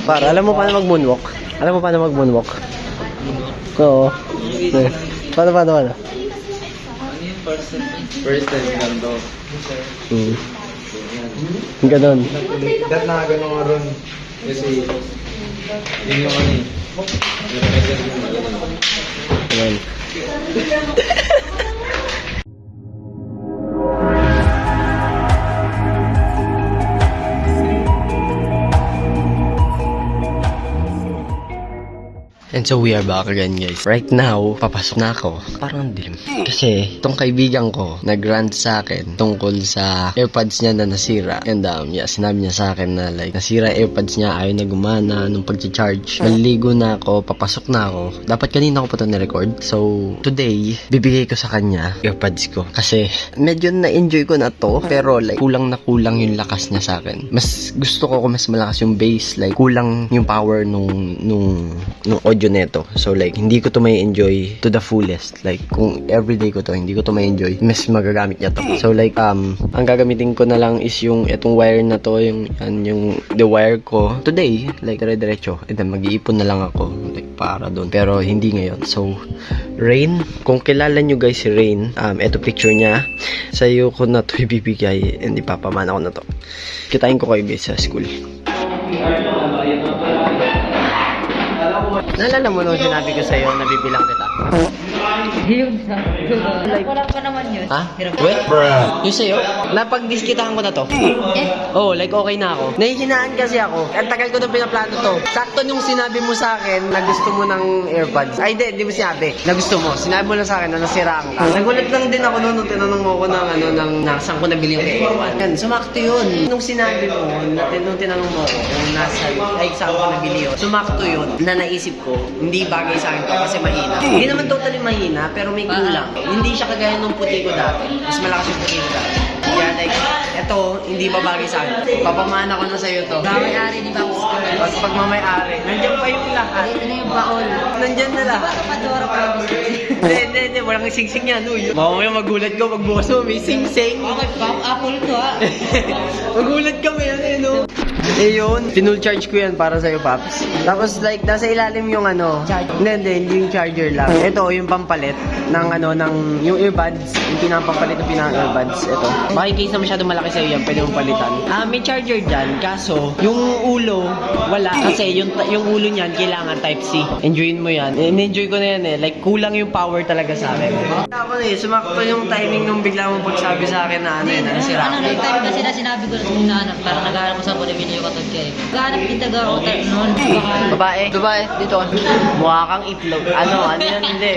Para, alam mo paano mag-moonwalk? Alam mo paano mag-moonwalk? Oo. Paano? Ano yung first time lang daw. Ganon. Dat na gano'n nga ron. Kasi, yun yung ano eh. Yung pressure yung gano'n. Ganon. And so we are back again, guys. Right now, papasok na ako. Parang dilim. Kasi, itong kaibigan ko, nag-rant sa akin tungkol sa AirPods niya na nasira. And yeah, sinabi niya sa akin na like, nasira AirPods niya, ayaw na gumana nung pag-charge. Naliligo na ako, papasok na ako. Dapat kanina ko pa ito na-record. So, today, bibigay ko sa kanya AirPods ko. Kasi, medyo na-enjoy ko na to. Pero like, kulang na kulang yung lakas niya sa akin. Mas gusto ko kung mas malakas yung bass. Like, kulang yung power nung audio neto. So like, hindi ko to may enjoy to the fullest. Like, kung everyday ko to, hindi ko to may enjoy, mas magagamit niya to. So like, ang gagamitin ko na lang is yung etong wire na to, yung the wire ko today, like, dire-diretso. And then, mag-iipon na lang ako, like, para doon. Pero, hindi ngayon. So, Rain, kung kilala nyo guys si Rain, eto picture niya, sa'yo ko na to ibibigay, and ipapamana ko na to. Kitain ko kayo guys sa school. Naalala mo nung sinabi ko sa'yo na bibilang kita? Yung sa... Like, wala pa naman yun. Ha? Wait? Yung sa'yo? Napag-diskitahan ko na to. Oh, like okay na ako. Nahihinaan kasi ako. Ang tagal ko nung pinaplano to. Sakto nung sinabi mo sa akin na gusto mo ng AirPods. Ay, di mo sinabi. Na gusto mo. Sinabi mo lang sa akin na nasiraan ka. Nagulat lang din ako nung tinanong mo ako ng saan ko nabili yung AirPods. Yan, sumakto yun. Nung sinabi mo, nung tinanong mo ako kung saan ko nabili yun. Sumakto yun na naisip ko, hindi bagay sa akin to kasi mahina. Hindi naman totally mahina, pero may kulang. Hindi siya kagaya nung puti ko dati. Mas malakas yung puti ko dati. Kaya like, eto, hindi ba bagay sa akin. Papamana ko na sa'yo to. Mamay-ari ni Babs Girls. Pag mamay-ari, nandiyan pa yung lahat. Ito na yung baon. Nandiyan na lahat. Kapadora Promise. Hindi. Walang singsing yan, uy. Mamaya magulat ko pag bukas mo, may singsing. Okay, Pop Apple to ha. Magulat kami yan, no? Eh yun, pinull charge ko yan para sa'yo, Paps. Tapos like, nasa ilalim yung Charger. Hindi yung charger lang. Ito, yung pampalit ng yung earbuds. Yung pinapampalit ng pinaka-earbuds. Ito. Makikita na masyado malaki sa'yo yan, pwede mong palitan. May charger dyan, kaso, yung ulo, wala. Kasi yung ulo niyan, kailangan Type-C. Enjoyin mo yan. In-enjoy ko na yan eh. Like, kulang yung power talaga sa akin. Ako eh, sumakto yung timing nung bigla mong pagsabi sa akin na nasira. Ano, yung time kasi na sinabi ko na hinahanap. Parang naghahanap ko sa video yung katod kayo. Naghahanap kita garo noon. Babae, dito. Mukha kang itlog. Ano yan, hindi.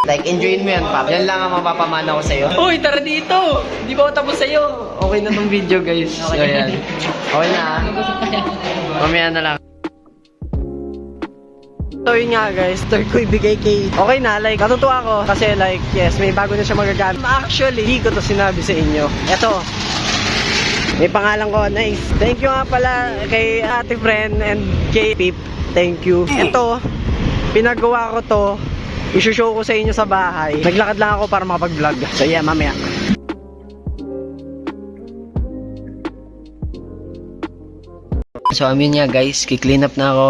Like, enjoyin mo yan, Pap. Yan lang ang mapapamana ko sa'yo. Uy, tara dito! Di ba ako tapos sa'yo? Okay na tong video, guys. So, yan. Okay na, ha? Mamaya na lang. So yun nga guys, third ko ibigay kay... Okay na, like, natutuwa ako. Kasi like, yes, may bago na siya magagamit. Actually, hindi ko to sinabi sa inyo. Eto. May pangalan ko, nice. Thank you nga pala kay ate friend and kay Pip. Thank you. Ito, pinagawa ko to. I-show ko sa inyo sa bahay. Naglakad lang ako para makapag-vlog. So yeah, mamaya. So yun nga guys, ki-clean up na ako.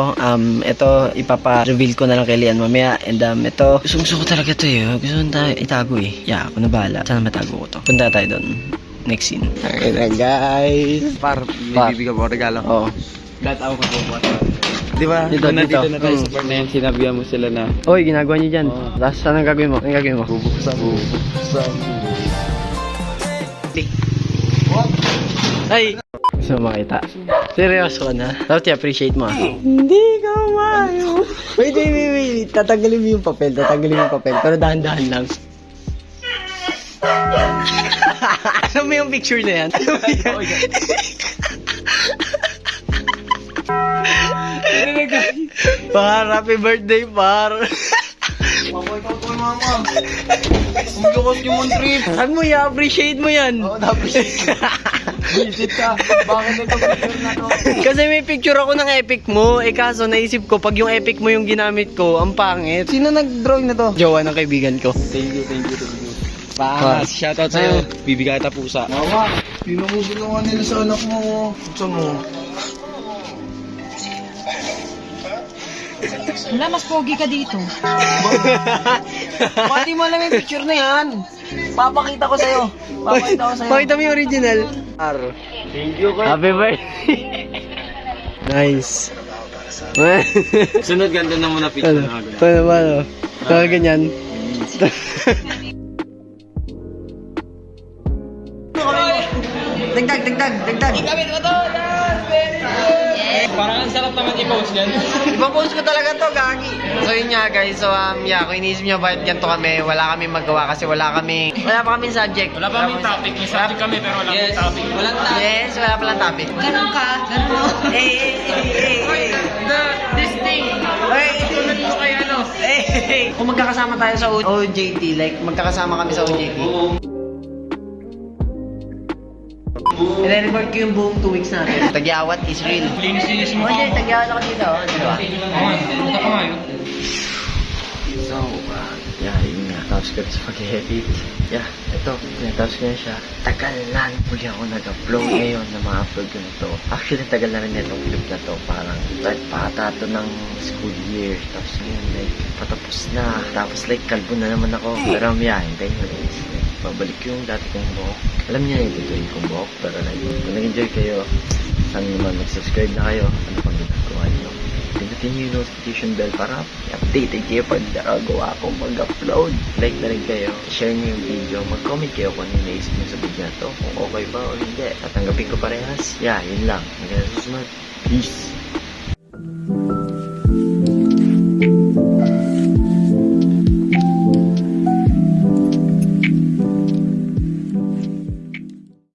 Ito, ipapa-reveal ko na lang kay Lian mamaya. And ito, gusto ko talaga to eh. Gusto ko tayo itago eh. Yeah, ako na bahala. Sana matago ko to. Punta tayo doon. Next scene. Okay na guys. May bibigyan mo regalo. Oo. Lahat ako kapuha. Di ba? Dito na tayo sa part na yan, sinabihan mo sila na Oy, ginagawa niyo dyan. Tapos saan ang gagawin mo? Anong gagawin mo? bubuksan. Ay! Gusto mo makita? Seryoso ka na? Dapat i-appreciate mo. Hindi ka mayo. Wait. Tatanggalin mo yung papel. Pero dahan-dahan lang. Alam mo yung picture na yan? Par, happy birthday, par. Mama, ikaw po mama. Ang lakas yung mon trip. Sabi mo, i-appreciate mo yan. Oo, na-appreciate. Visit ka. Bakit ito picture na to? Kasi may picture ako ng epic mo. Kaso naisip ko, pag yung epic mo yung ginamit ko, ang pangit. Sino nag-drawing na to? Jowa ng kaibigan ko. Thank you. Pangas. Shoutout sa'yo. Bibigata pusa. Mama, pinamugulungan nila sa anak mo. Sa mo. Wala, mas pogi ka dito. Pati mo alam yung picture na yan. Papakita ko sa'yo. Papakita ko sa'yo. Pakita mo yung original. Thank you, Kurt. Happy birthday. Nice. Sunod ganda na muna picture na agad. Paano? Kaya ganyan. Dagdag. Parang ang sarap naman i-post yan. Ipapost ko talaga to, gagi. So yun nga guys, so kung iniisip nyo bakit ganito kami, wala kami magawa kasi wala pa kaming subject. Wala pa kaming topic. May subject kami pero wala kaming topic. Walang topic. Yes, wala palang topic. Ganun ka, ganun. This thing. Tulad mo kay ano. Kung magkakasama tayo sa OJT, like magkakasama kami sa OJT. I-record ko yung buong 2 weeks natin. Tagyawat is real. Linis mo Okay, tagyawat ako dito. Diba? Punta ka ngayon. So, yun nga. Tapos ko sa pag-edit. Ito. Tapos ko na siya. Tagal na muli ako nag-upload ngayon na ma-upload ko na to. Actually, tagal na rin itong clip na to. Parang pata to ng school year. Tapos ngayon, like, patapos na. Tapos like, kalbo na naman ako. Pero hintayin nyo guys. Babalik yung dati kong buhok. Alam niyo na yung kong buhok. Pero like, kung nag-enjoy kayo, sana naman mag-subscribe na kayo. Ano pang ginagawa nyo? Pindutin nyo yung notification bell para updated kayo pag nakagawa ako mag-upload. Like na rin kayo, share nyo yung video, mag-comment kayo kung ano yung naisip nyo sa video na to, kung okay ba o hindi. Tatanggapin ko parehas. Yun lang. Hanggang sa susunod. Peace!